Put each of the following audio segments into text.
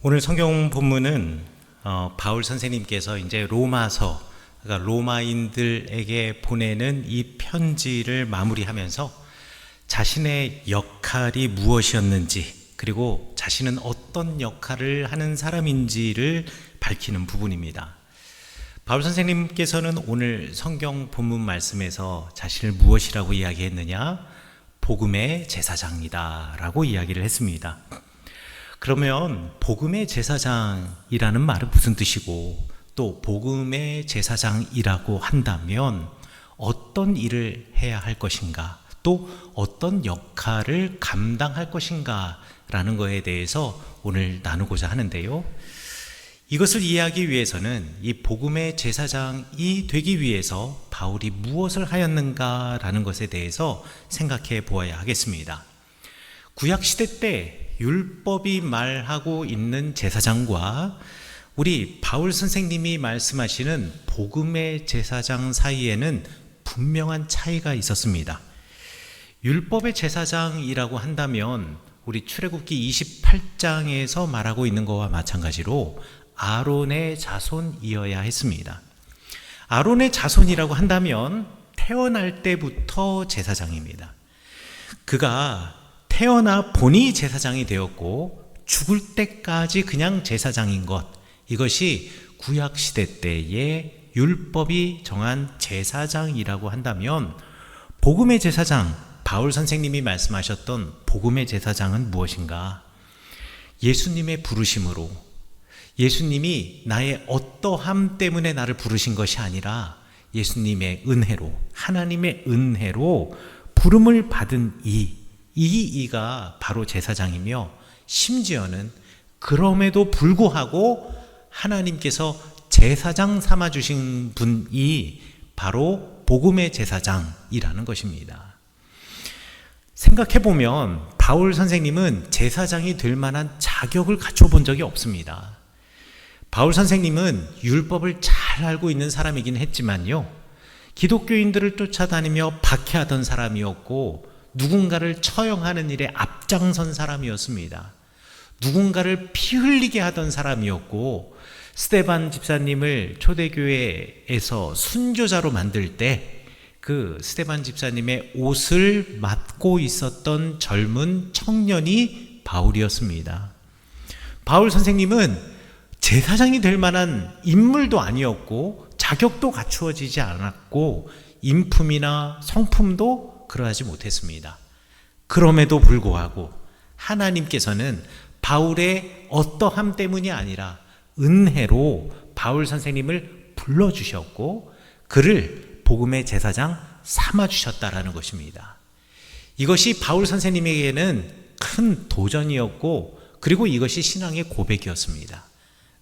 오늘 성경 본문은 바울 선생님께서 이제 로마서, 그러니까 로마인들에게 보내는 이 편지를 마무리하면서 자신의 역할이 무엇이었는지, 그리고 자신은 어떤 역할을 하는 사람인지를 밝히는 부분입니다. 바울 선생님께서는 오늘 성경 본문 말씀에서 자신을 무엇이라고 이야기했느냐? 복음의 제사장이다 라고 이야기를 했습니다. 그러면 복음의 제사장이라는 말은 무슨 뜻이고, 또 복음의 제사장이라고 한다면 어떤 일을 해야 할 것인가, 또 어떤 역할을 감당할 것인가 라는 것에 대해서 오늘 나누고자 하는데요, 이것을 이해하기 위해서는 이 복음의 제사장이 되기 위해서 바울이 무엇을 하였는가 라는 것에 대해서 생각해 보아야 하겠습니다. 구약시대 때 율법이 말하고 있는 제사장과 우리 바울 선생님이 말씀하시는 복음의 제사장 사이에는 분명한 차이가 있었습니다. 율법의 제사장이라고 한다면 우리 출애굽기 28장에서 말하고 있는 것과 마찬가지로 아론의 자손이어야 했습니다. 아론의 자손이라고 한다면 태어날 때부터 제사장입니다. 그가 태어나 보니 제사장이 되었고 죽을 때까지 그냥 제사장인 것, 이것이 구약시대 때의 율법이 정한 제사장이라고 한다면 복음의 제사장, 바울 선생님이 말씀하셨던 복음의 제사장은 무엇인가? 예수님의 부르심으로, 예수님이 나의 어떠함 때문에 나를 부르신 것이 아니라 예수님의 은혜로, 하나님의 은혜로 부름을 받은 이가 바로 제사장이며, 심지어는 그럼에도 불구하고 하나님께서 제사장 삼아주신 분이 바로 복음의 제사장이라는 것입니다. 생각해보면 바울 선생님은 제사장이 될 만한 자격을 갖춰본 적이 없습니다. 바울 선생님은 율법을 잘 알고 있는 사람이긴 했지만요, 기독교인들을 쫓아다니며 박해하던 사람이었고 누군가를 처형하는 일에 앞장선 사람이었습니다. 누군가를 피 흘리게 하던 사람이었고, 스데반 집사님을 초대교회에서 순교자로 만들 때 그 스데반 집사님의 옷을 맡고 있었던 젊은 청년이 바울이었습니다. 바울 선생님은 제사장이 될 만한 인물도 아니었고 자격도 갖추어지지 않았고 인품이나 성품도 그러하지 못했습니다. 그럼에도 불구하고 하나님께서는 바울의 어떠함 때문이 아니라 은혜로 바울 선생님을 불러주셨고 그를 복음의 제사장 삼아주셨다라는 것입니다. 이것이 바울 선생님에게는 큰 도전이었고, 그리고 이것이 신앙의 고백이었습니다.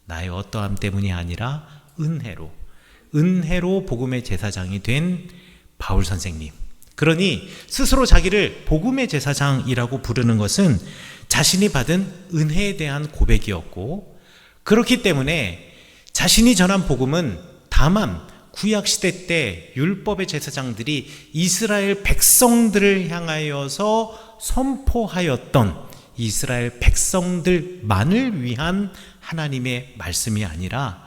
나의 어떠함 때문이 아니라 은혜로 복음의 제사장이 된 바울 선생님. 그러니 스스로 자기를 복음의 제사장이라고 부르는 것은 자신이 받은 은혜에 대한 고백이었고, 그렇기 때문에 자신이 전한 복음은 다만 구약시대 때 율법의 제사장들이 이스라엘 백성들을 향하여서 선포하였던 이스라엘 백성들만을 위한 하나님의 말씀이 아니라,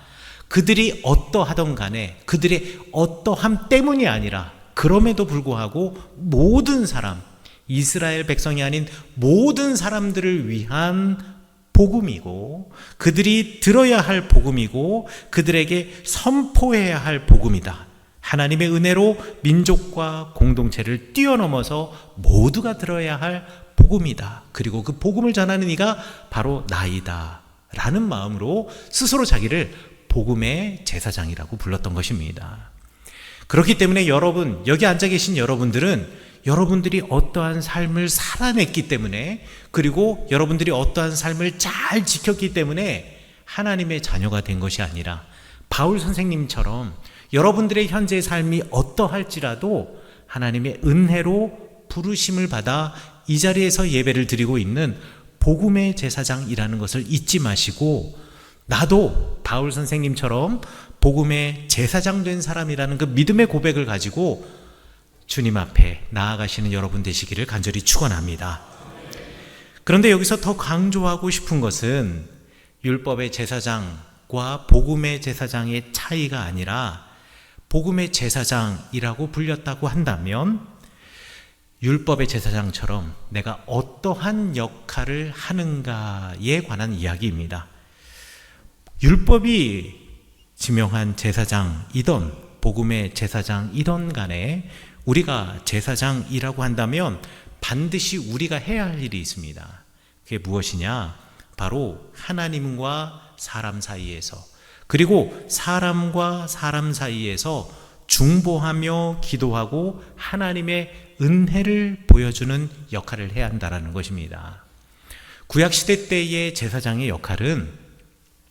그들이 어떠하던 간에 그들의 어떠함 때문이 아니라 그럼에도 불구하고 모든 사람, 이스라엘 백성이 아닌 모든 사람들을 위한 복음이고, 그들이 들어야 할 복음이고, 그들에게 선포해야 할 복음이다. 하나님의 은혜로 민족과 공동체를 뛰어넘어서 모두가 들어야 할 복음이다. 그리고 그 복음을 전하는 이가 바로 나이다 라는 마음으로 스스로 자기를 복음의 제사장이라고 불렀던 것입니다. 그렇기 때문에 여러분, 여기 앉아 계신 여러분들은 여러분들이 어떠한 삶을 살아냈기 때문에, 그리고 여러분들이 어떠한 삶을 잘 지켰기 때문에 하나님의 자녀가 된 것이 아니라, 바울 선생님처럼 여러분들의 현재의 삶이 어떠할지라도 하나님의 은혜로 부르심을 받아 이 자리에서 예배를 드리고 있는 복음의 제사장이라는 것을 잊지 마시고, 나도 바울 선생님처럼 복음의 제사장 된 사람이라는 그 믿음의 고백을 가지고 주님 앞에 나아가시는 여러분 되시기를 간절히 축원합니다. 그런데 여기서 더 강조하고 싶은 것은 율법의 제사장과 복음의 제사장의 차이가 아니라 복음의 제사장이라고 불렸다고 한다면 율법의 제사장처럼 내가 어떠한 역할을 하는가에 관한 이야기입니다. 율법이 지명한 제사장이던 복음의 제사장이던 간에 우리가 제사장이라고 한다면 반드시 우리가 해야 할 일이 있습니다. 그게 무엇이냐? 바로 하나님과 사람 사이에서, 그리고 사람과 사람 사이에서 중보하며 기도하고 하나님의 은혜를 보여주는 역할을 해야 한다는 것입니다. 구약시대 때의 제사장의 역할은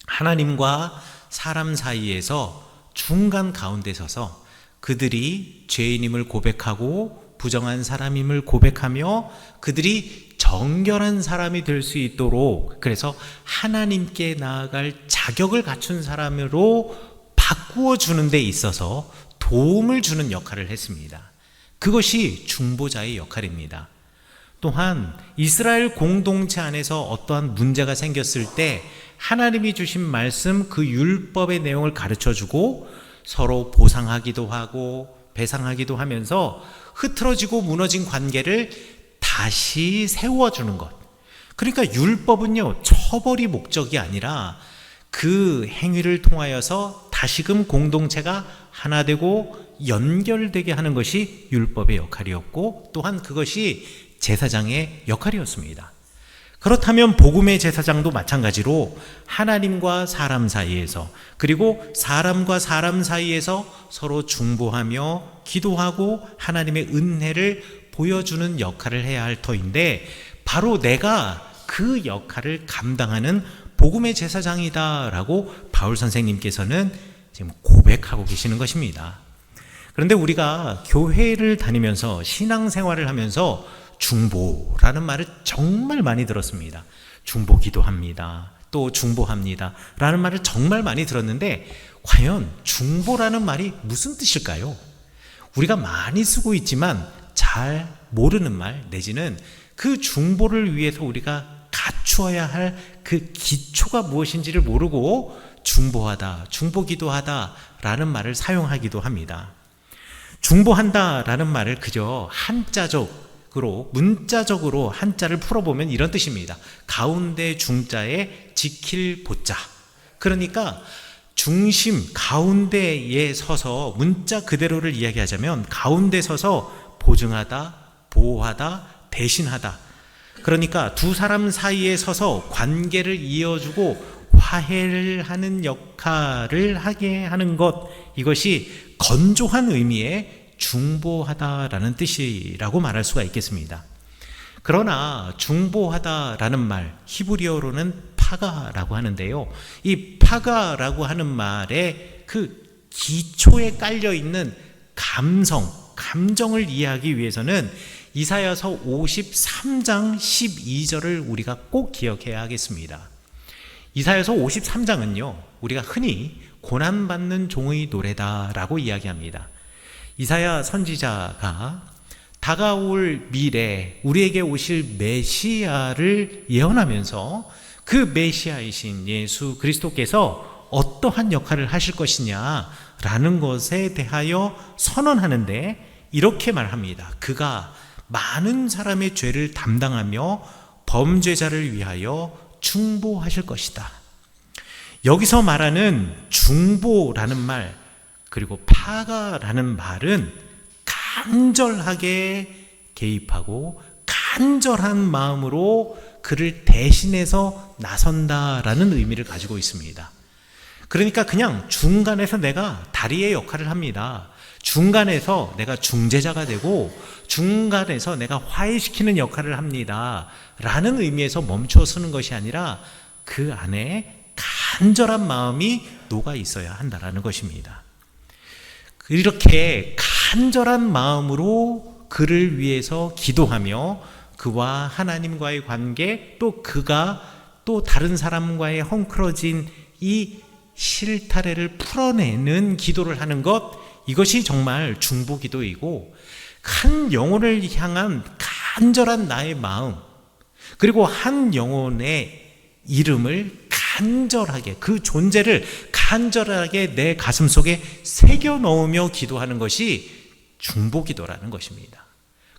하나님과 사람 사이에서 중간 가운데 서서 그들이 죄인임을 고백하고 부정한 사람임을 고백하며 그들이 정결한 사람이 될 수 있도록, 그래서 하나님께 나아갈 자격을 갖춘 사람으로 바꾸어 주는 데 있어서 도움을 주는 역할을 했습니다. 그것이 중보자의 역할입니다. 또한 이스라엘 공동체 안에서 어떠한 문제가 생겼을 때 하나님이 주신 말씀, 그 율법의 내용을 가르쳐주고 서로 보상하기도 하고 배상하기도 하면서 흐트러지고 무너진 관계를 다시 세워주는 것. 그러니까 율법은요, 처벌이 목적이 아니라 그 행위를 통하여서 다시금 공동체가 하나 되고 연결되게 하는 것이 율법의 역할이었고, 또한 그것이 제사장의 역할이었습니다. 그렇다면 복음의 제사장도 마찬가지로 하나님과 사람 사이에서, 그리고 사람과 사람 사이에서 서로 중보하며 기도하고 하나님의 은혜를 보여주는 역할을 해야 할 터인데, 바로 내가 그 역할을 감당하는 복음의 제사장이다라고 바울 선생님께서는 지금 고백하고 계시는 것입니다. 그런데 우리가 교회를 다니면서 신앙생활을 하면서 중보라는 말을 정말 많이 들었습니다. 중보 기도합니다. 또 중보합니다. 라는 말을 정말 많이 들었는데 과연 중보라는 말이 무슨 뜻일까요? 우리가 많이 쓰고 있지만 잘 모르는 말, 내지는 그 중보를 위해서 우리가 갖추어야 할 그 기초가 무엇인지를 모르고 중보하다, 중보기도하다 라는 말을 사용하기도 합니다. 중보한다 라는 말을 그저 한자적으로, 문자적으로 한자를 풀어보면 이런 뜻입니다. 가운데 중자에 지킬 보자. 그러니까 중심, 가운데에 서서, 문자 그대로를 이야기하자면 가운데 서서 보증하다, 보호하다, 대신하다. 그러니까 두 사람 사이에 서서 관계를 이어주고 화해를 하는 역할을 하게 하는 것, 이것이 건조한 의미의 중보하다라는 뜻이라고 말할 수가 있겠습니다. 그러나 중보하다라는 말, 히브리어로는 파가라고 하는데요, 이 파가라고 하는 말의 그 기초에 깔려있는 감정을 이해하기 위해서는 이사야서 53장 12절을 우리가 꼭 기억해야 하겠습니다. 이사야서 53장은요, 우리가 흔히 고난받는 종의 노래다라고 이야기합니다. 이사야 선지자가 다가올 미래, 우리에게 오실 메시아를 예언하면서 그 메시아이신 예수 그리스도께서 어떠한 역할을 하실 것이냐라는 것에 대하여 선언하는데 이렇게 말합니다. 그가 많은 사람의 죄를 담당하며 범죄자를 위하여 중보하실 것이다. 여기서 말하는 중보라는 말, 그리고 파가라는 말은 간절하게 개입하고 간절한 마음으로 그를 대신해서 나선다라는 의미를 가지고 있습니다. 그러니까 그냥 중간에서 내가 다리의 역할을 합니다. 중간에서 내가 중재자가 되고 중간에서 내가 화해시키는 역할을 합니다 라는 의미에서 멈춰 서는 것이 아니라 그 안에 간절한 마음이 녹아 있어야 한다라는 것입니다. 이렇게 간절한 마음으로 그를 위해서 기도하며 그와 하나님과의 관계, 또 그가 또 다른 사람과의 헝클어진 이 실타래를 풀어내는 기도를 하는 것, 이것이 정말 중보기도이고 한 영혼을 향한 간절한 나의 마음, 그리고 한 영혼의 이름을 간절하게 그 존재를 간절하게 내 가슴 속에 새겨 넣으며 기도하는 것이 중보기도라는 것입니다.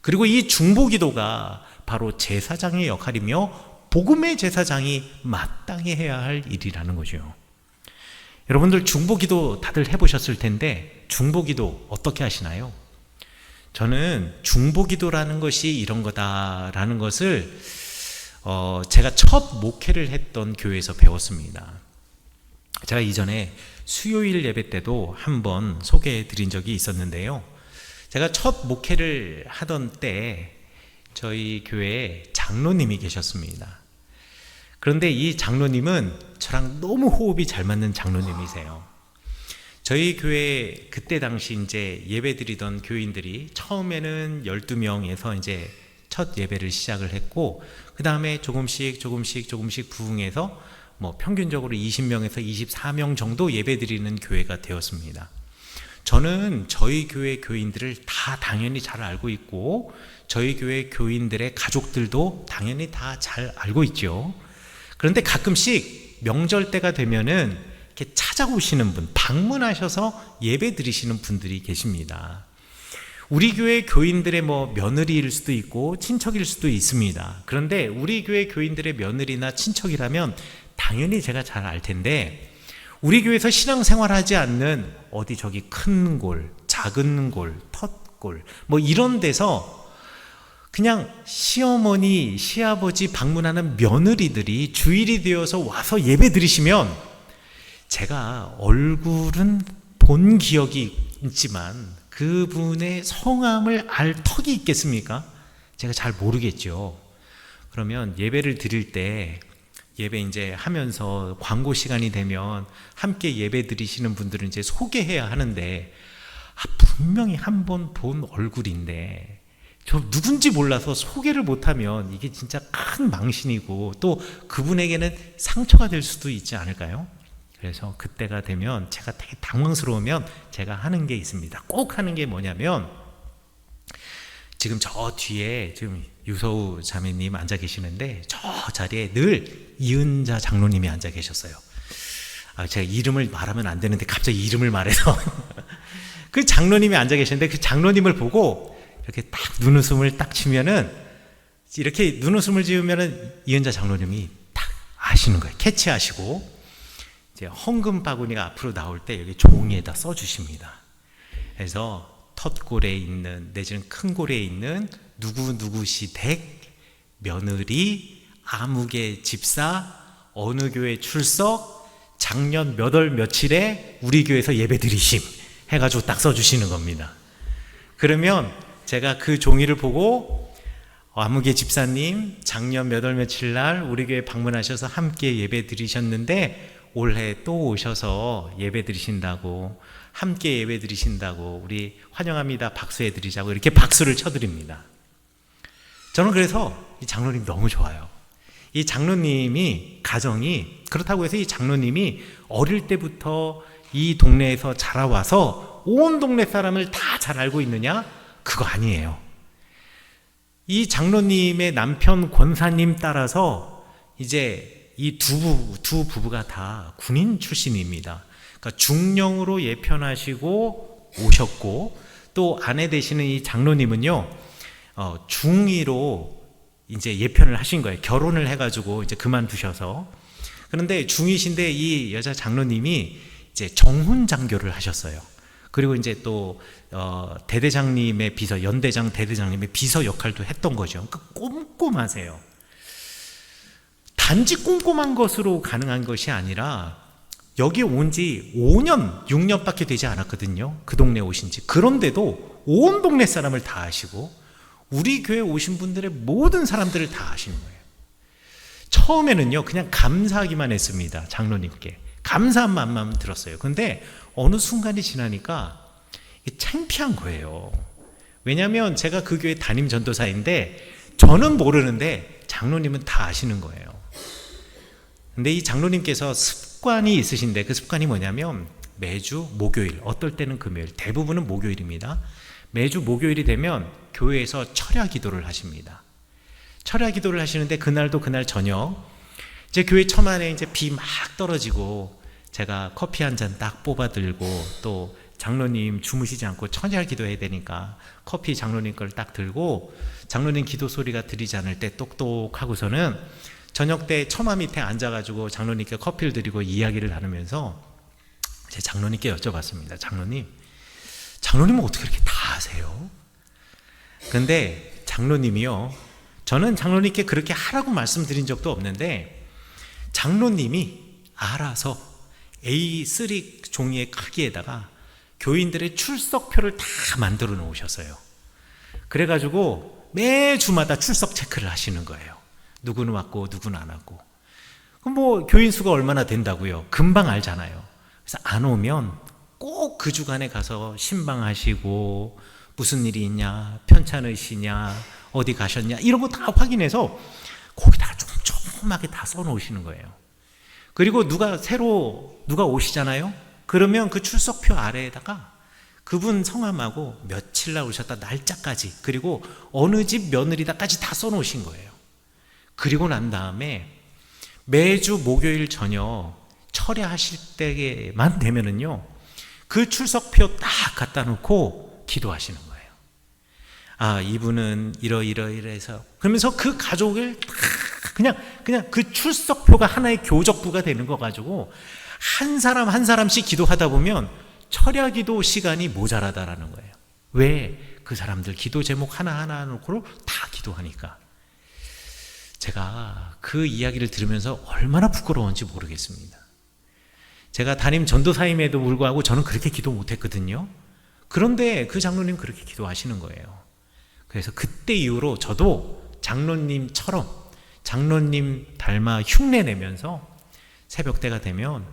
그리고 이 중보기도가 바로 제사장의 역할이며 복음의 제사장이 마땅히 해야 할 일이라는 거죠. 여러분들 중보기도 다들 해보셨을 텐데 중보기도 어떻게 하시나요? 저는 중보기도라는 것이 이런 거다라는 것을 제가 첫 목회를 했던 교회에서 배웠습니다. 제가 이전에 수요일 예배 때도 한번 소개해 드린 적이 있었는데요. 제가 첫 목회를 하던 때 저희 교회에 장로님이 계셨습니다. 그런데 이 장로님은 저랑 너무 호흡이 잘 맞는 장로님이세요. 저희 교회 그때 당시 이제 예배 드리던 교인들이 처음에는 12명에서 이제 첫 예배를 시작을 했고, 그 다음에 조금씩 부흥해서 뭐 평균적으로 20명에서 24명 정도 예배 드리는 교회가 되었습니다. 저는 저희 교회 교인들을 다 당연히 잘 알고 있고, 저희 교회 교인들의 가족들도 당연히 다 잘 알고 있죠. 그런데 가끔씩 명절 때가 되면은 이렇게 찾아오시는 분, 방문하셔서 예배 드리시는 분들이 계십니다. 우리 교회 교인들의 뭐 며느리일 수도 있고 친척일 수도 있습니다. 그런데 우리 교회 교인들의 며느리나 친척이라면 당연히 제가 잘 알 텐데, 우리 교회에서 신앙생활하지 않는 어디 저기 큰 골, 작은 골, 텄골 뭐 이런 데서 그냥 시어머니, 시아버지 방문하는 며느리들이 주일이 되어서 와서 예배 드리시면 제가 얼굴은 본 기억이 있지만 그분의 성함을 알 턱이 있겠습니까? 제가 잘 모르겠죠. 그러면 예배를 드릴 때 예배 이제 하면서 광고 시간이 되면 함께 예배 드리시는 분들은 이제 소개해야 하는데, 분명히 한 번 본 얼굴인데 저 누군지 몰라서 소개를 못하면 이게 진짜 큰 망신이고 또 그분에게는 상처가 될 수도 있지 않을까요? 그래서 그때가 되면 제가 되게 당황스러우면 제가 하는 게 있습니다. 꼭 하는 게 뭐냐면, 지금 저 뒤에 지금 유서우 자매님 앉아 계시는데 저 자리에 늘 이은자 장로님이 앉아 계셨어요. 제가 이름을 말하면 안 되는데 갑자기 이름을 말해서 그 장로님이 앉아 계시는데 그 장로님을 보고 이렇게 딱 눈웃음을 딱 치면은, 이렇게 눈웃음을 지으면은 이은자 장로님이 딱 아시는 거예요. 캐치하시고 이제 헌금 바구니가 앞으로 나올 때 여기 종이에다 써주십니다. 그래서 텄골에 있는 내지는 큰 골에 있는 누구누구시 댁 며느리 아무개 집사 어느 교회 출석 작년 몇 월 며칠에 우리 교회에서 예배 드리심 해가지고 딱 써주시는 겁니다. 그러면 제가 그 종이를 보고 아무개 집사님 작년 몇 월 며칠 날 우리 교회 방문하셔서 함께 예배 드리셨는데 올해 또 오셔서 예배 드리신다고, 함께 예배 드리신다고 우리 환영합니다 박수해 드리자고 이렇게 박수를 쳐드립니다. 저는 그래서 이 장로님 너무 좋아요. 이 장로님이 가정이 그렇다고 해서 이 장로님이 어릴 때부터 이 동네에서 자라와서 온 동네 사람을 다 잘 알고 있느냐? 그거 아니에요. 이 장로님의 남편 권사님 따라서 이제 이 두 부부가 다 군인 출신입니다. 그러니까 중령으로 예편하시고 오셨고, 또 아내 되시는 이 장로님은요, 중위로 이제 예편을 하신 거예요. 결혼을 해가지고 이제 그만두셔서. 그런데 중위신데 이 여자 장로님이 이제 정훈장교를 하셨어요. 그리고 이제 또 대대장님의 비서, 연대장 대대장님의 비서 역할도 했던 거죠. 그러니까 꼼꼼하세요. 단지 꼼꼼한 것으로 가능한 것이 아니라 여기 온 지 5년, 6년밖에 되지 않았거든요. 그 동네에 오신 지. 그런데도 온 동네 사람을 다 아시고 우리 교회 오신 분들의 모든 사람들을 다 아시는 거예요. 처음에는요 그냥 감사하기만 했습니다. 장로님께 감사한 마음만 들었어요. 근데 어느 순간이 지나니까 이게 창피한 거예요. 왜냐하면 제가 그 교회 담임 전도사인데 저는 모르는데 장로님은 다 아시는 거예요. 근데 이 장로님께서 습관이 있으신데, 그 습관이 뭐냐면 매주 목요일, 어떨 때는 금요일, 대부분은 목요일입니다. 매주 목요일이 되면 교회에서 철야 기도를 하십니다. 철야 기도를 하시는데 그날도 그날 저녁 제 교회 처만에 이제 비 막 떨어지고 제가 커피 한 잔 딱 뽑아 들고, 또 장로님 주무시지 않고 천야 기도해야 되니까 커피 장로님 걸 딱 들고, 장로님 기도 소리가 들리지 않을 때 똑똑하고서는 저녁 때 처마 밑에 앉아가지고 장로님께 커피를 드리고 이야기를 나누면서 제 장로님께 여쭤봤습니다. 장로님은 어떻게 그렇게 다 아세요? 근데 장로님이요, 저는 장로님께 그렇게 하라고 말씀드린 적도 없는데 장로님이 알아서 A3 종이의 크기에다가 교인들의 출석표를 다 만들어 놓으셨어요. 그래가지고 매주마다 출석 체크를 하시는 거예요. 누구는 왔고 누구는 안 왔고. 그럼 뭐 교인 수가 얼마나 된다고요? 금방 알잖아요. 그래서 안 오면 꼭 그 주간에 가서 신방하시고, 무슨 일이 있냐, 편찮으시냐, 어디 가셨냐, 이런 거 다 확인해서 거기다가 촘촘하게 다 써놓으시는 거예요. 그리고 누가 오시잖아요. 그러면 그 출석표 아래에다가 그분 성함하고 며칠 날 오셨다 날짜까지, 그리고 어느 집 며느리다까지 다 써놓으신 거예요. 그리고 난 다음에 매주 목요일 저녁 철야하실 때만 되면은요, 그 출석표 딱 갖다 놓고 기도하시는 거예요. 아, 이분은 이러이러해서, 그러면서 그 가족을 그냥 그 출석표가 하나의 교적부가 되는 거 가지고 한 사람 한 사람씩 기도하다 보면 철야 기도 시간이 모자라다라는 거예요. 왜? 그 사람들 기도 제목 하나하나 놓고 다 기도하니까. 제가 그 이야기를 들으면서 얼마나 부끄러운지 모르겠습니다. 제가 담임 전도사임에도 불구하고 저는 그렇게 기도 못했거든요. 그런데 그 장로님 그렇게 기도하시는 거예요. 그래서 그때 이후로 저도 장로님처럼 장로님 닮아 흉내 내면서 새벽 때가 되면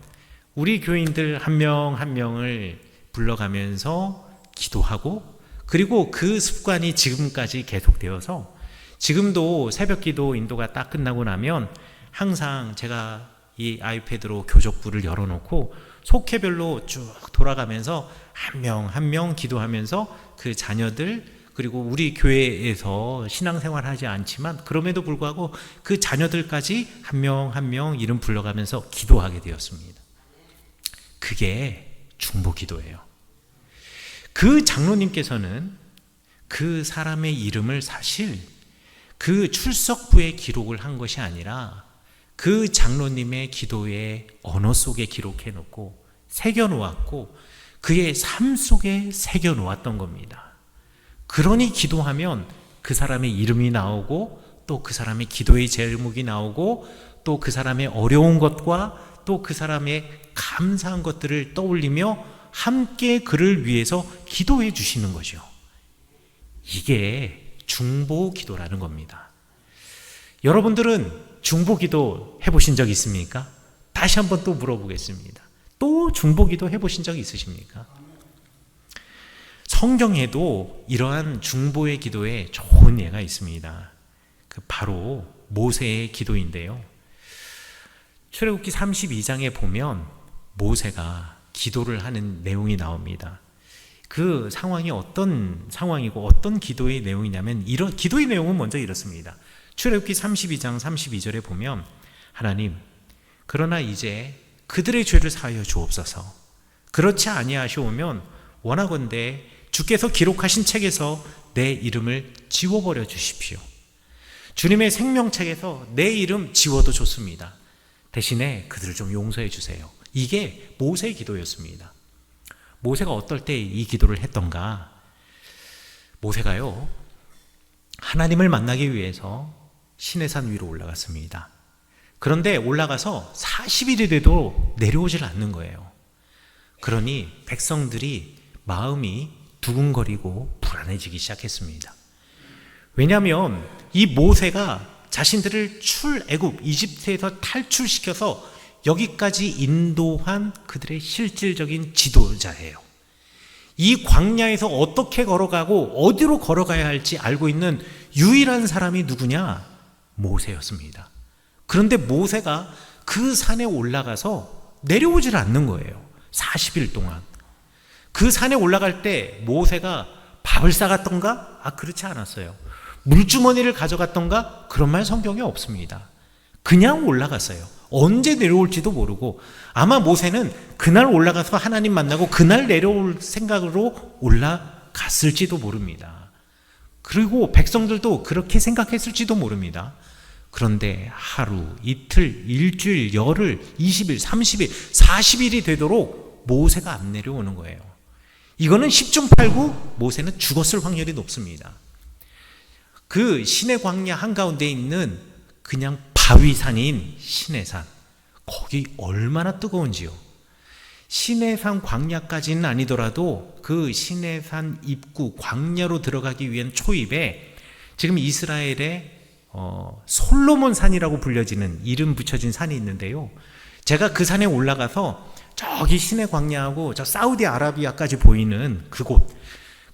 우리 교인들 한 명 한 명을 불러가면서 기도하고, 그리고 그 습관이 지금까지 계속되어서 지금도 새벽 기도 인도가 딱 끝나고 나면 항상 제가 이 아이패드로 교적부를 열어놓고 속회별로 쭉 돌아가면서 한 명 한 명 기도하면서 그 자녀들, 그리고 우리 교회에서 신앙생활 하지 않지만 그럼에도 불구하고 그 자녀들까지 한 명 한 명 이름 불러가면서 기도하게 되었습니다. 그게 중보기도예요. 그 장로님께서는 그 사람의 이름을 사실 그 출석부에 기록을 한 것이 아니라 그 장로님의 기도의 언어 속에 기록해 놓고 새겨 놓았고 그의 삶 속에 새겨 놓았던 겁니다. 그러니 기도하면 그 사람의 이름이 나오고, 또 그 사람의 기도의 제목이 나오고, 또 그 사람의 어려운 것과 또 그 사람의 감사한 것들을 떠올리며 함께 그를 위해서 기도해 주시는 거죠. 이게 중보기도라는 겁니다. 여러분들은 중보기도 해보신 적 있습니까? 다시 한번 또 물어보겠습니다. 또 중보기도 해보신 적 있으십니까? 성경에도 이러한 중보의 기도에 좋은 예가 있습니다. 바로 모세의 기도인데요. 출애굽기 32장에 보면 모세가 기도를 하는 내용이 나옵니다. 그 상황이 어떤 상황이고 어떤 기도의 내용이냐면, 이런 기도의 내용은 먼저 이렇습니다. 출애굽기 32장 32절에 보면, 하나님, 그러나 이제 그들의 죄를 사하여 주옵소서. 그렇지 아니하시오면 원하건대 주께서 기록하신 책에서 내 이름을 지워버려 주십시오. 주님의 생명책에서 내 이름 지워도 좋습니다. 대신에 그들을 좀 용서해 주세요. 이게 모세의 기도였습니다. 모세가 어떨 때 이 기도를 했던가? 모세가요, 하나님을 만나기 위해서 시내산 위로 올라갔습니다. 그런데 올라가서 40일이 돼도 내려오질 않는 거예요. 그러니 백성들이 마음이 두근거리고 불안해지기 시작했습니다. 왜냐하면 이 모세가 자신들을 출애굽 이집트에서 탈출시켜서 여기까지 인도한 그들의 실질적인 지도자예요. 이 광야에서 어떻게 걸어가고 어디로 걸어가야 할지 알고 있는 유일한 사람이 누구냐? 모세였습니다. 그런데 모세가 그 산에 올라가서 내려오질 않는 거예요. 40일 동안. 그 산에 올라갈 때 모세가 밥을 싸갔던가? 그렇지 않았어요. 물주머니를 가져갔던가? 그런 말 성경에 없습니다. 그냥 올라갔어요. 언제 내려올지도 모르고, 아마 모세는 그날 올라가서 하나님 만나고 그날 내려올 생각으로 올라갔을지도 모릅니다. 그리고 백성들도 그렇게 생각했을지도 모릅니다. 그런데 하루, 이틀, 일주일, 열흘, 20일, 30일, 40일이 되도록 모세가 안 내려오는 거예요. 이거는 10중 8구 모세는 죽었을 확률이 높습니다. 그 시내 광야 한가운데 있는 그냥 바위산인 시내산, 거기 얼마나 뜨거운지요. 시내산 광야까지는 아니더라도 그 시내산 입구 광야로 들어가기 위한 초입에 지금 이스라엘의 솔로몬 산이라고 불려지는 이름 붙여진 산이 있는데요. 제가 그 산에 올라가서 저기 시내 광야하고 저 사우디아라비아까지 보이는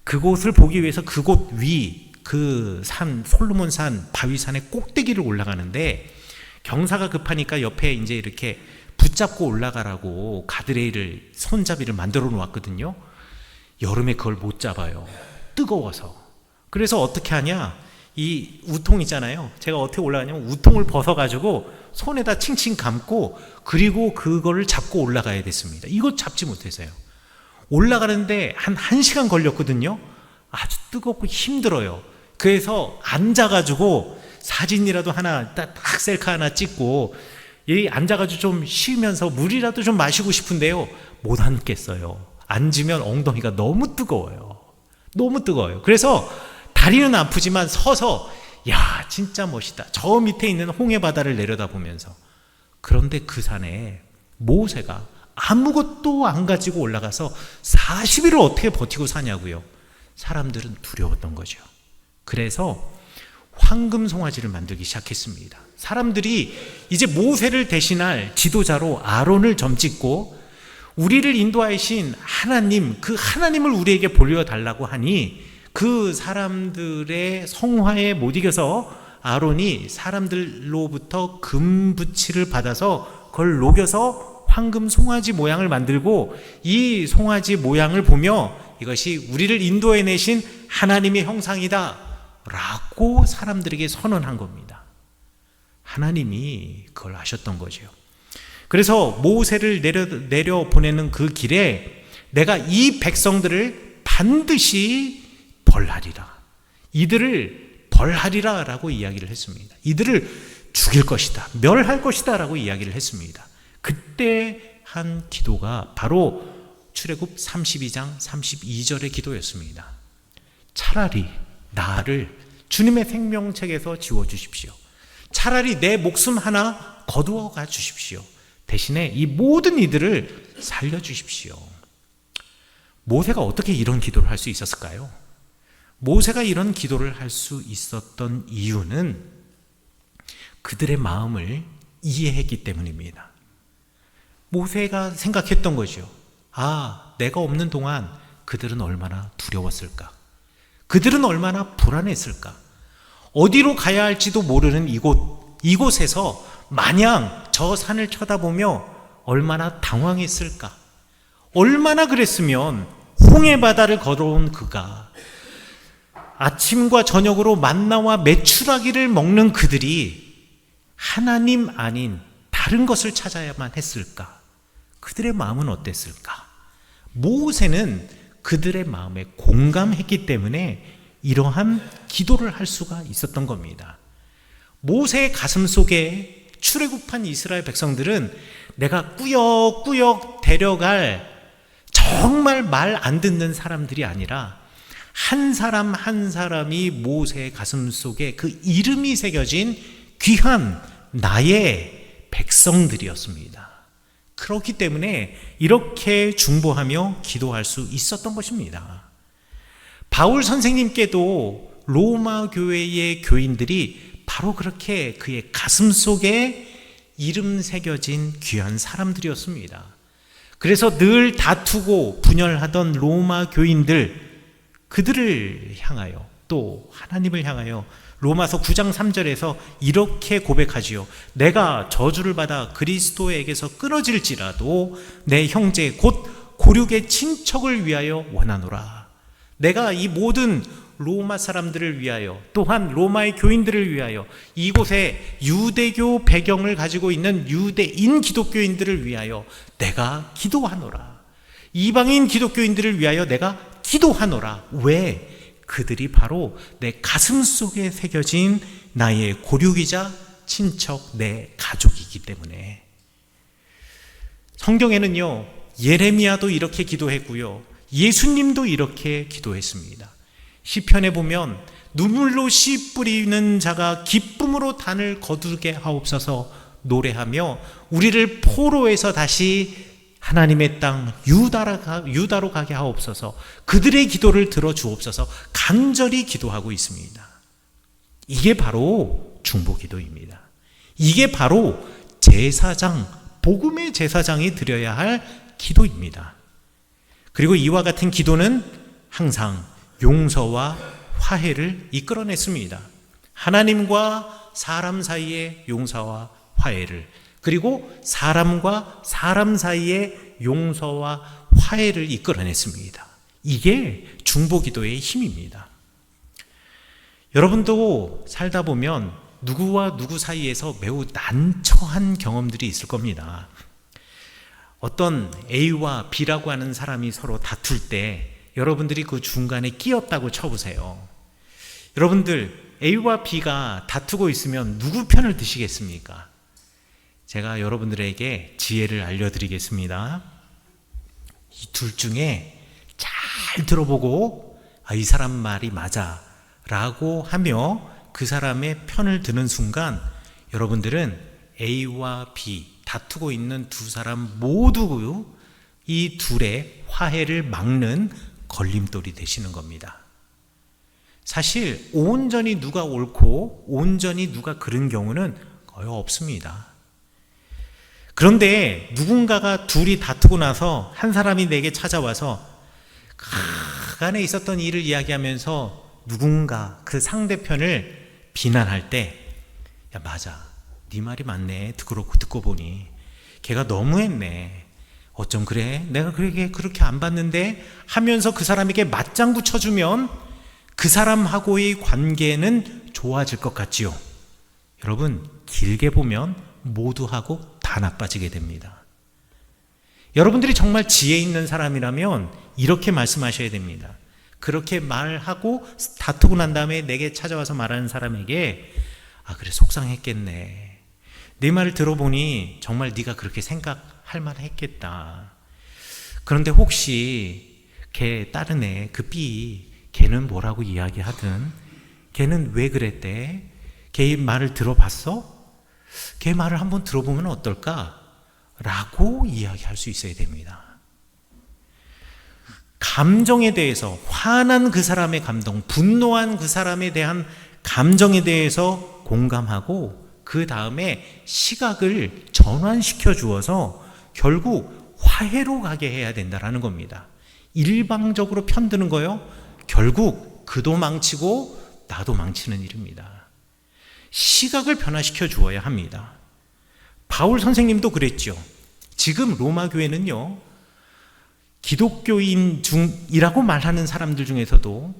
그곳을 보기 위해서 그곳 위 그 산, 솔로몬 산, 바위산의 꼭대기를 올라가는데, 경사가 급하니까 옆에 이제 이렇게 붙잡고 올라가라고 가드레일을, 손잡이를 만들어 놓았거든요. 여름에 그걸 못 잡아요. 뜨거워서. 그래서 어떻게 하냐, 이 우통 있잖아요. 제가 어떻게 올라가냐면 우통을 벗어가지고 손에다 칭칭 감고, 그리고 그거를 잡고 올라가야 됐습니다. 이거 잡지 못해서요. 올라가는데 한 1시간 걸렸거든요. 아주 뜨겁고 힘들어요. 그래서 앉아가지고 사진이라도 하나, 딱 셀카 하나 찍고, 앉아가지고 좀 쉬면서 물이라도 좀 마시고 싶은데요, 못 앉겠어요. 앉으면 엉덩이가 너무 뜨거워요. 너무 뜨거워요. 그래서 다리는 아프지만 서서, 야, 진짜 멋있다. 저 밑에 있는 홍해 바다를 내려다보면서. 그런데 그 산에 모세가 아무것도 안 가지고 올라가서 40일을 어떻게 버티고 사냐고요. 사람들은 두려웠던 거죠. 그래서 황금 송아지를 만들기 시작했습니다. 사람들이 이제 모세를 대신할 지도자로 아론을 점찍고, 우리를 인도하신 하나님, 그 하나님을 우리에게 보여달라고 하니, 그 사람들의 성화에 못 이겨서 아론이 사람들로부터 금부치를 받아서 그걸 녹여서 황금 송아지 모양을 만들고, 이 송아지 모양을 보며 이것이 우리를 인도해내신 하나님의 형상이다 라고 사람들에게 선언한 겁니다. 하나님이 그걸 아셨던 거죠. 그래서 모세를 내려 보내는 그 길에 내가 이 백성들을 반드시 벌하리라, 이들을 벌하리라 라고 이야기를 했습니다. 이들을 죽일 것이다, 멸할 것이다 라고 이야기를 했습니다. 그때 한 기도가 바로 출애굽 32장 32절의 기도였습니다. 차라리 나를 주님의 생명책에서 지워주십시오. 차라리 내 목숨 하나 거두어가 주십시오. 대신에 이 모든 이들을 살려주십시오. 모세가 어떻게 이런 기도를 할 수 있었을까요? 모세가 이런 기도를 할 수 있었던 이유는 그들의 마음을 이해했기 때문입니다. 모세가 생각했던 거죠. 아, 내가 없는 동안 그들은 얼마나 두려웠을까? 그들은 얼마나 불안했을까? 어디로 가야 할지도 모르는 이곳에서 마냥 저 산을 쳐다보며 얼마나 당황했을까? 얼마나 그랬으면 홍해 바다를 걸어온 그가 아침과 저녁으로 만나와 메추라기를 먹는 그들이 하나님 아닌 다른 것을 찾아야만 했을까? 그들의 마음은 어땠을까? 모세는 그들의 마음에 공감했기 때문에 이러한 기도를 할 수가 있었던 겁니다. 모세의 가슴 속에 출애굽한 이스라엘 백성들은 내가 꾸역꾸역 데려갈 정말 말 안 듣는 사람들이 아니라 한 사람 한 사람이 모세의 가슴 속에 그 이름이 새겨진 귀한 나의 백성들이었습니다. 그렇기 때문에 이렇게 중보하며 기도할 수 있었던 것입니다. 바울 선생님께도 로마 교회의 교인들이 바로 그렇게 그의 가슴 속에 이름 새겨진 귀한 사람들이었습니다. 그래서 늘 다투고 분열하던 로마 교인들, 그들을 향하여, 또 하나님을 향하여 로마서 9장 3절에서 이렇게 고백하지요. 내가 저주를 받아 그리스도에게서 끊어질지라도 내 형제 곧 고륙의 친척을 위하여 원하노라. 내가 이 모든 로마 사람들을 위하여, 또한 로마의 교인들을 위하여, 이곳에 유대교 배경을 가지고 있는 유대인 기독교인들을 위하여 내가 기도하노라. 이방인 기독교인들을 위하여 내가 기도하노라. 왜? 그들이 바로 내 가슴 속에 새겨진 나의 고륙이자 친척, 내 가족이기 때문에. 성경에는요, 예레미야도 이렇게 기도했고요, 예수님도 이렇게 기도했습니다. 시편에 보면 눈물로 씨 뿌리는 자가 기쁨으로 단을 거두게 하옵소서 노래하며 우리를 포로에서 다시 하나님의 땅 유다로 가게 하옵소서, 그들의 기도를 들어주옵소서 간절히 기도하고 있습니다. 이게 바로 중보기도입니다. 이게 바로 제사장, 복음의 제사장이 드려야 할 기도입니다. 그리고 이와 같은 기도는 항상 용서와 화해를 이끌어냈습니다. 하나님과 사람 사이의 용서와 화해를, 그리고 사람과 사람 사이의 용서와 화해를 이끌어냈습니다. 이게 중보기도의 힘입니다. 여러분도 살다 보면 누구와 누구 사이에서 매우 난처한 경험들이 있을 겁니다. 어떤 A와 B라고 하는 사람이 서로 다툴 때 여러분들이 그 중간에 끼었다고 쳐보세요. 여러분들 A와 B가 다투고 있으면 누구 편을 드시겠습니까? 제가 여러분들에게 지혜를 알려드리겠습니다. 이 둘 중에 잘 들어보고 이 사람 말이 맞아 라고 하며 그 사람의 편을 드는 순간 여러분들은 A와 B 다투고 있는 두 사람 모두 이 둘의 화해를 막는 걸림돌이 되시는 겁니다. 사실 온전히 누가 옳고 온전히 누가 그른 경우는 거의 없습니다. 그런데 누군가가 둘이 다투고 나서 한 사람이 내게 찾아와서 그간에 있었던 일을 이야기하면서 누군가 그 상대편을 비난할 때, 야 맞아, 네 말이 맞네, 듣고 보니 걔가 너무했네, 어쩜 그래, 내가 그렇게 안 봤는데 하면서 그 사람에게 맞장구 쳐주면 그 사람하고의 관계는 좋아질 것 같지요. 여러분, 길게 보면 모두하고 다 나빠지게 됩니다. 여러분들이 정말 지혜 있는 사람이라면 이렇게 말씀하셔야 됩니다. 그렇게 말하고 다투고 난 다음에 내게 찾아와서 말하는 사람에게 그래, 속상했겠네, 네 말을 들어보니 정말 네가 그렇게 생각할 만했겠다. 그런데 혹시 걔 다른 애, 그 B, 걔는 뭐라고 이야기하든 걔는 왜 그랬대? 걔 말을 들어봤어? 걔 말을 한번 들어보면 어떨까? 라고 이야기할 수 있어야 됩니다. 감정에 대해서, 화난 그 사람의 감정, 분노한 그 사람에 대한 감정에 대해서 공감하고 그 다음에 시각을 전환시켜 주어서 결국 화해로 가게 해야 된다는 겁니다. 일방적으로 편드는 거요, 결국 그도 망치고 나도 망치는 일입니다. 시각을 변화시켜 주어야 합니다. 바울 선생님도 그랬죠. 지금 로마 교회는요, 기독교인 중이라고 말하는 사람들 중에서도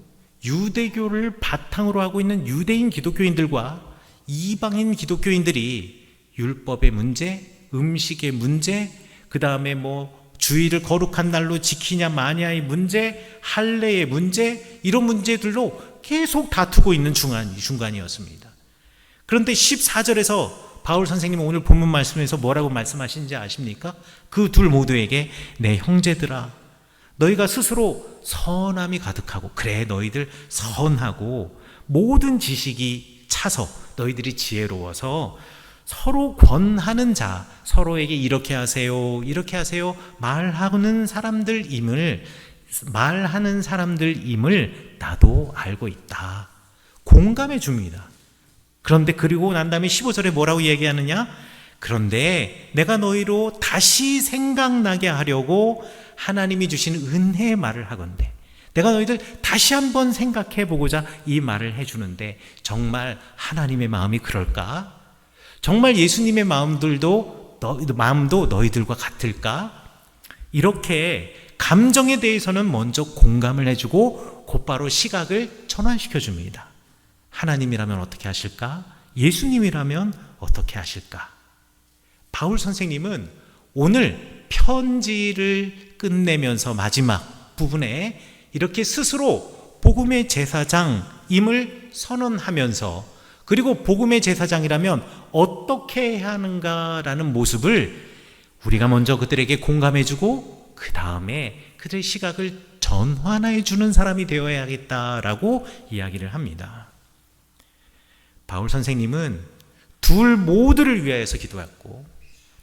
유대교를 바탕으로 하고 있는 유대인 기독교인들과 이방인 기독교인들이 율법의 문제, 음식의 문제, 그 다음에 주일을 거룩한 날로 지키냐 마냐의 문제, 할례의 문제, 이런 문제들로 계속 다투고 있는 중간이었습니다. 그런데 14절에서 바울 선생님은 오늘 본문 말씀에서 뭐라고 말씀하시는지 아십니까? 그 둘 모두에게 내 형제들아, 너희가 스스로 선함이 가득하고, 그래 너희들 선하고 모든 지식이 차서 너희들이 지혜로워서 서로 권하는 자, 서로에게 이렇게 하세요 이렇게 하세요 말하는 사람들임을 나도 알고 있다. 공감해 줍니다. 그런데 그리고 난 다음에 15절에 뭐라고 얘기하느냐? 그런데 내가 너희로 다시 생각나게 하려고 하나님이 주신 은혜의 말을 하건대, 내가 너희들 다시 한번 생각해 보고자 이 말을 해주는데 정말 하나님의 마음이 그럴까? 정말 예수님의 마음도 너희들과 같을까? 이렇게 감정에 대해서는 먼저 공감을 해주고 곧바로 시각을 전환시켜 줍니다. 하나님이라면 어떻게 하실까? 예수님이라면 어떻게 하실까? 바울 선생님은 오늘 편지를 끝내면서 마지막 부분에 이렇게 스스로 복음의 제사장임을 선언하면서, 그리고 복음의 제사장이라면 어떻게 해야 하는가라는 모습을 우리가 먼저 그들에게 공감해주고 그 다음에 그들의 시각을 전환해 주는 사람이 되어야겠다라고 이야기를 합니다. 바울 선생님은 둘 모두를 위하여서 기도했고,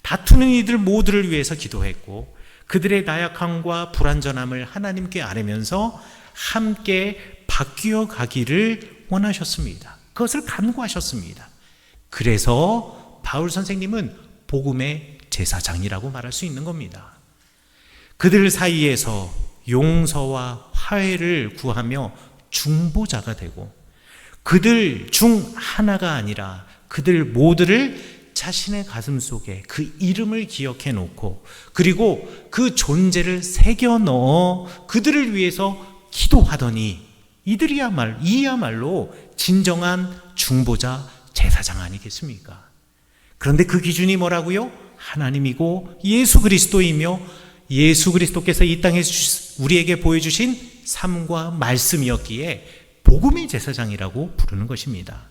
다투는 이들 모두를 위해서 기도했고, 그들의 나약함과 불완전함을 하나님께 아뢰면서 함께 바뀌어 가기를 원하셨습니다. 그것을 간구하셨습니다. 그래서 바울 선생님은 복음의 제사장이라고 말할 수 있는 겁니다. 그들 사이에서 용서와 화해를 구하며 중보자가 되고, 그들 중 하나가 아니라 그들 모두를 자신의 가슴 속에 그 이름을 기억해 놓고, 그리고 그 존재를 새겨 넣어 그들을 위해서 기도하더니 이야말로 진정한 중보자 제사장 아니겠습니까? 그런데 그 기준이 뭐라고요? 하나님이고 예수 그리스도이며, 예수 그리스도께서 이 땅에 우리에게 보여주신 삶과 말씀이었기에 복음의 제사장이라고 부르는 것입니다.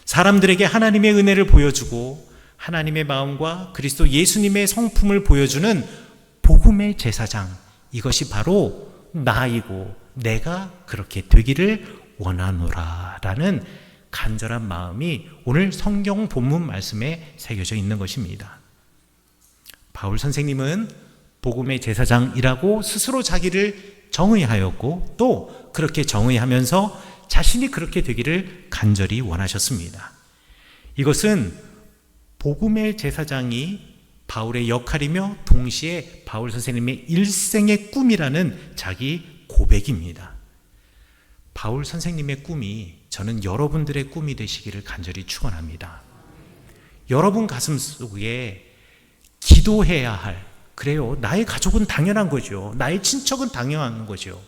사람들에게 하나님의 은혜를 보여주고 하나님의 마음과 그리스도 예수님의 성품을 보여주는 복음의 제사장, 이것이 바로 나이고 내가 그렇게 되기를 원하노라 라는 간절한 마음이 오늘 성경 본문 말씀에 새겨져 있는 것입니다. 바울 선생님은 복음의 제사장이라고 스스로 자기를 정의하였고, 또 그렇게 정의하면서 자신이 그렇게 되기를 간절히 원하셨습니다. 이것은 복음의 제사장이 바울의 역할이며 동시에 바울 선생님의 일생의 꿈이라는 자기 고백입니다. 바울 선생님의 꿈이 저는 여러분들의 꿈이 되시기를 간절히 축원합니다. 여러분 가슴 속에 기도해야 할, 그래요, 나의 가족은 당연한 거죠. 나의 친척은 당연한 거죠.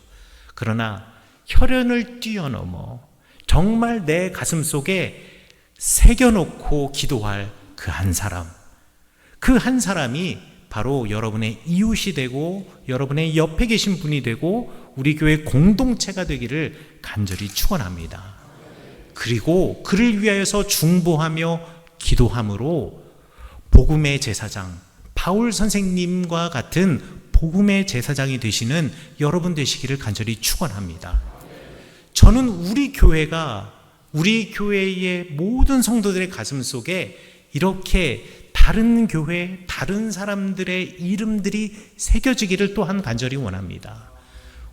그러나 혈연을 뛰어넘어 정말 내 가슴 속에 새겨놓고 기도할 그 한 사람, 그 한 사람이 바로 여러분의 이웃이 되고 여러분의 옆에 계신 분이 되고 우리 교회 공동체가 되기를 간절히 축원합니다. 그리고 그를 위하여서 중보하며 기도함으로 복음의 제사장 바울 선생님과 같은 복음의 제사장이 되시는 여러분 되시기를 간절히 축원합니다. 저는 우리 교회의 모든 성도들의 가슴 속에 이렇게 다른 교회, 다른 사람들의 이름들이 새겨지기를 또한 간절히 원합니다.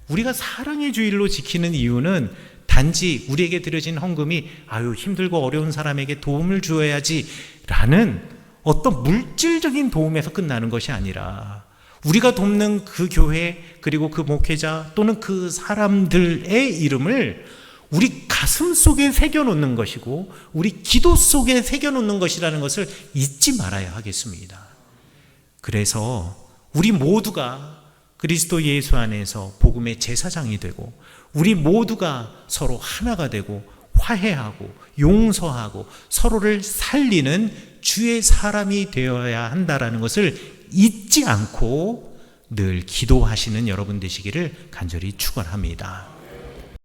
우리가 사랑의 주일로 지키는 이유는 단지 우리에게 드려진 헌금이 힘들고 어려운 사람에게 도움을 주어야지 라는 어떤 물질적인 도움에서 끝나는 것이 아니라, 우리가 돕는 그 교회, 그리고 그 목회자 또는 그 사람들의 이름을 우리 가슴 속에 새겨놓는 것이고 우리 기도 속에 새겨놓는 것이라는 것을 잊지 말아야 하겠습니다. 그래서 우리 모두가 그리스도 예수 안에서 복음의 제사장이 되고, 우리 모두가 서로 하나가 되고 화해하고 용서하고 서로를 살리는 주의 사람이 되어야 한다라는 것을 잊지 않고 늘 기도하시는 여러분 되시기를 간절히 축원합니다.